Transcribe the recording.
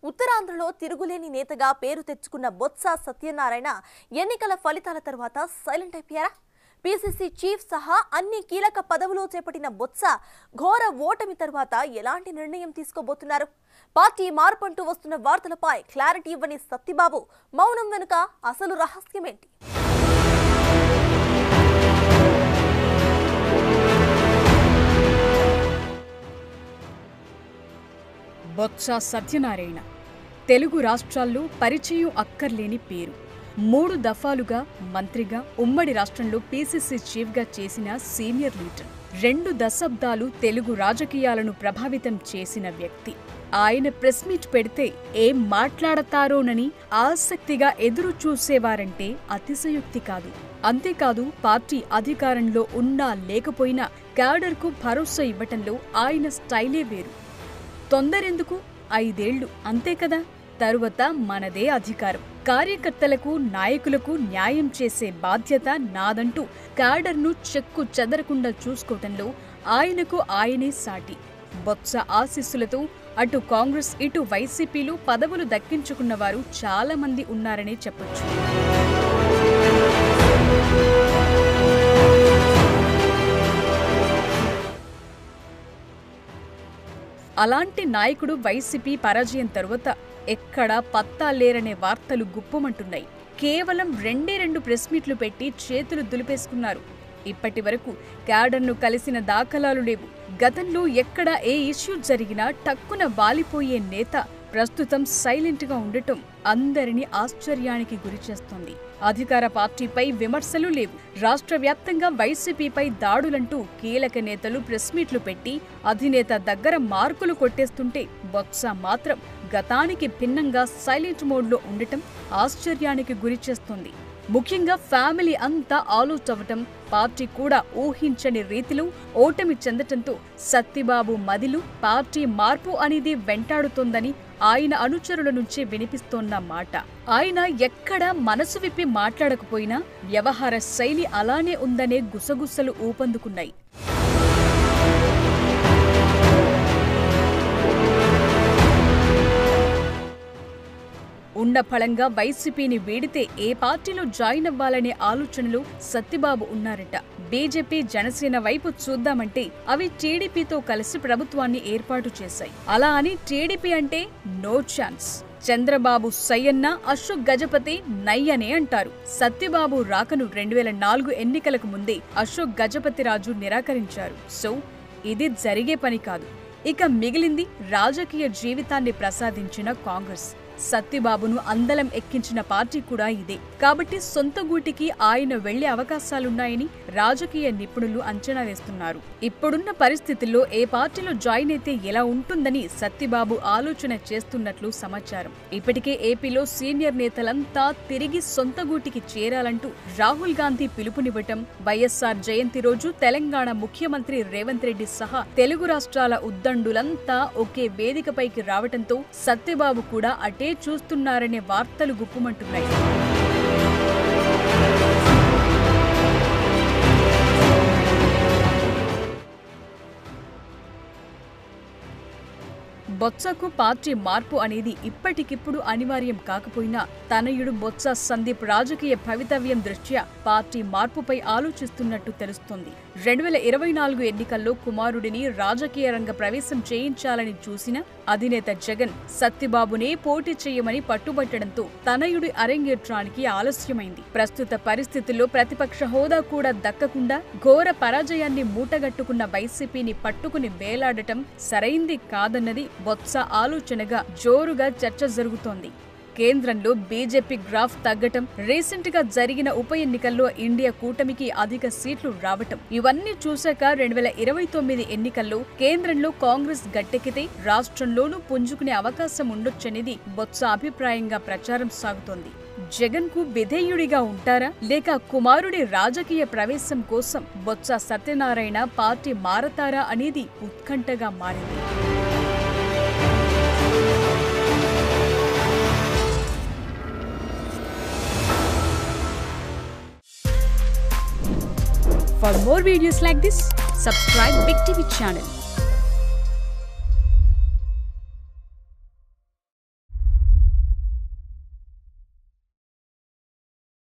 ఉత్తరాంధ్రలో తిరుగులేని నేతగా పేరు తెచ్చుకున్న బొత్స సత్యనారాయణ ఎన్నికల ఫలితాల తర్వాత సైలెంట్ అయిపోయారా? పీసీసీ చీఫ్ సహా అన్ని కీలక పదవులు చేపట్టిన బొత్స ఘోర ఓటమి తర్వాత ఎలాంటి నిర్ణయం తీసుకోబోతున్నారు? పార్టీ మార్పంటూ వస్తున్న వార్తలపై క్లారిటీ ఇవ్వని సత్యబాబు మౌనం వెనుక అసలు రహస్యమేంటి? బొత్స సత్యనారాయణ తెలుగు రాష్ట్రాల్లో పరిచయం అక్కర్లేని పేరు. 3 దఫాలుగా మంత్రిగా ఉమ్మడి రాష్ట్రంలో పీసీసీ చీఫ్గా చేసిన సీనియర్ లీడర్. 2 దశాబ్దాలు తెలుగు రాజకీయాలను ప్రభావితం చేసిన వ్యక్తి. ఆయన ప్రెస్ మీట్ పెడితే ఏం మాట్లాడతారోనని ఆసక్తిగా ఎదురు చూసేవారంటే అతిశయోక్తి కాదు. అంతేకాదు, పార్టీ అధికారంలో ఉన్నా లేకపోయినా క్యాడర్కు భరోసా ఇవ్వటంలో ఆయన స్టైలే వేరు. తొందరెందుకు, 5 ఏళ్లు అంతే కదా, తరువాత మనదే అధికారం. కార్యకర్తలకు నాయకులకు న్యాయం చేసే బాధ్యత నాదంటూ క్యాడర్ను చెక్కు చెదరకుండా చూసుకోవటంలో ఆయనకు ఆయనే సాటి. బొత్స ఆశీస్సులతో అటు కాంగ్రెస్ ఇటు వైసీపీలు పదవులు దక్కించుకున్నవారు చాలా మంది ఉన్నారనే చెప్పొచ్చు. అలాంటి నాయకుడు వైసీపీ పరాజయం తరువాత ఎక్కడా పత్తా లేరనే వార్తలు గుప్పమంటున్నాయి. కేవలం 2 ప్రెస్ మీట్లు పెట్టి చేతులు దులిపేసుకున్నారు. ఇప్పటి వరకు క్యాడర్ను కలిసిన దాఖలాలు లేవు. గతంలో ఎక్కడ ఏ ఇష్యూ జరిగినా టక్కున వాలిపోయే నేత ప్రస్తుతం సైలెంట్గా ఉండటం అందరినీ ఆశ్చర్యానికి గురిచేస్తోంది. అధికార పార్టీపై విమర్శలు లేవు. రాష్ట్ర వ్యాప్తంగా వైసీపీపై దాడులంటూ కీలక నేతలు ప్రెస్ మీట్లు పెట్టి అధినేత దగ్గర మార్కులు కొట్టేస్తుంటే బొత్స మాత్రం గతానికి భిన్నంగా సైలెంట్ మోడ్లో ఉండటం ఆశ్చర్యానికి గురిచేస్తోంది. ముఖ్యంగా ఫ్యామిలీ అంతా ఆలౌట్ అవ్వటం, పార్టీ కూడా ఊహించని రీతిలో ఓటమి చెందటంతో సత్యబాబు మదిలో పార్టీ మార్పు అనేది వెంటాడుతోందని ఆయన అనుచరుల నుంచే వినిపిస్తోన్న మాట. ఆయన ఎక్కడా మనసు విప్పి మాట్లాడకపోయినా వ్యవహార శైలి అలానే ఉందనే గుసగుసలు ఊపందుకున్నాయి. ఉన్న ఫలంగా వైసీపీని వీడితే ఏ పార్టీలో జాయిన్ అవ్వాలనే ఆలోచనలో సత్యబాబు ఉన్నారట. బీజేపీ జనసేన వైపు చూద్దామంటే అవి టీడీపీతో కలిసి ప్రభుత్వాన్ని ఏర్పాటు చేశాయి. అలా అని టీడీపీ అంటే నో ఛాన్స్. చంద్రబాబు సయ్యన్న, అశోక్ గజపతి నయ్యనే అంటారు. సత్యబాబు రాకను 2004 ఎన్నికలకు ముందే అశోక్ గజపతిరాజు నిరాకరించారు. సో ఇది జరిగే పని కాదు. ఇక మిగిలింది రాజకీయ జీవితాన్ని ప్రసాదించిన కాంగ్రెస్. సత్యబాబును అందలం ఎక్కించిన పార్టీ కూడా ఇదే. కాబట్టి సొంత గూటికి ఆయన వెళ్లే అవకాశాలున్నాయని రాజకీయ నిపుణులు అంచనా వేస్తున్నారు. ఇప్పుడున్న పరిస్థితుల్లో ఏ పార్టీలో జాయిన్ అయితే ఎలా ఉంటుందని సత్యబాబు ఆలోచన చేస్తున్నట్లు సమాచారం. ఇప్పటికే ఏపీలో సీనియర్ నేతలంతా తిరిగి సొంత గూటికి చేరాలంటూ రాహుల్ గాంధీ పిలుపునివ్వటం, వైఎస్ఆర్ జయంతి రోజు తెలంగాణ ముఖ్యమంత్రి రేవంత్ రెడ్డి సహా తెలుగు రాష్ట్రాల ఉద్దండులంతా ఒకే వేదికపైకి రావటంతో సత్యబాబు కూడా అటే చూస్తున్నారనే వార్తలు గుప్పుమంటున్నాయి. బొత్సకు పార్టీ మార్పు అనేది ఇప్పటికిప్పుడు అనివార్యం కాకపోయినా తనయుడు బొత్స సందీప్ రాజకీయ భవితవ్యం దృష్ట్యా పార్టీ మార్పుపై ఆలోచిస్తున్నట్టు తెలుస్తోంది. 2024 ఎన్నికల్లో కుమారుడిని రాజకీయ రంగ ప్రవేశం చేయించాలని చూసిన అధినేత జగన్ సత్యబాబునే పోటీ చేయమని పట్టుబట్టడంతో తనయుడి అరంగేట్రానికి ఆలస్యమైంది. ప్రస్తుత పరిస్థితుల్లో ప్రతిపక్ష హోదా కూడా దక్కకుండా ఘోర పరాజయాన్ని మూటగట్టుకున్న వైసీపీని పట్టుకుని వేలాడటం సరైంది కాదన్నది బొత్స ఆలోచనగా జోరుగా చర్చ జరుగుతోంది. కేంద్రంలో బీజేపీ గ్రాఫ్ తగ్గటం, రీసెంట్ గా జరిగిన ఉప ఎన్నికల్లో ఇండియా కూటమికి అధిక సీట్లు రావటం, ఇవన్నీ చూశాక 2029 ఎన్నికల్లో కేంద్రంలో కాంగ్రెస్ గట్టెక్కితే రాష్ట్రంలోనూ పుంజుకునే అవకాశం ఉండొచ్చనేది బొత్స అభిప్రాయంగా ప్రచారం సాగుతోంది. జగన్ కు విధేయుడిగా ఉంటారా లేక కుమారుడి రాజకీయ ప్రవేశం కోసం బొత్స సత్యనారాయణ పార్టీ మారతారా అనేది ఉత్కంఠగా మారింది. For more videos like this, subscribe Big TV channel.